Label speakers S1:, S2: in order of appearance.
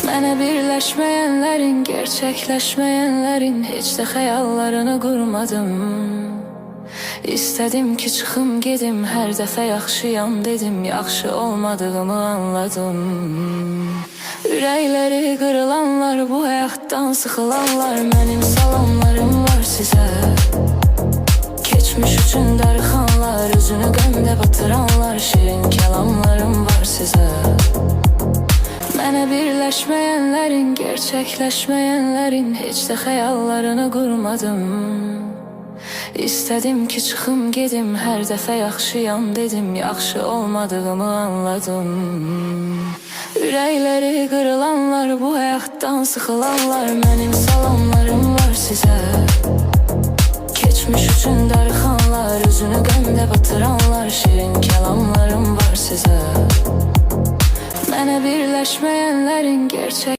S1: Mənə birləşməyənlərin, gerçəkləşməyənlərin heç də xəyallarını qurmadım. İstədim ki çıxım gedim, hər dəfə yaxşıyam dedim, yaxşı olmadığımı anladım. Ürəkləri qırılanlar, bu həyatdan sıxılanlar, mənim salamlarım var sizə. Keçmiş üçün darıxanlar, üzünü qəmdə batıranlar, şirin kəlamlarım var sizə. Mənə birləşməyənlərin, gerçəkləşməyənlərin heç də xəyallarını qurmadım. İstədim ki çıxım gedim, hər dəfə yaxşıyam dedim, yaxşı olmadığımı anladım. Ürəkləri qırılanlar, bu həyatdan sıxılanlar, mənim salamlarım var sizə. Keçmiş üçün darıxanlar, üzünü qəmdə batıranlar, şirin kəlamlarım var sizə. Mənə birləşməyənlərin, gerçək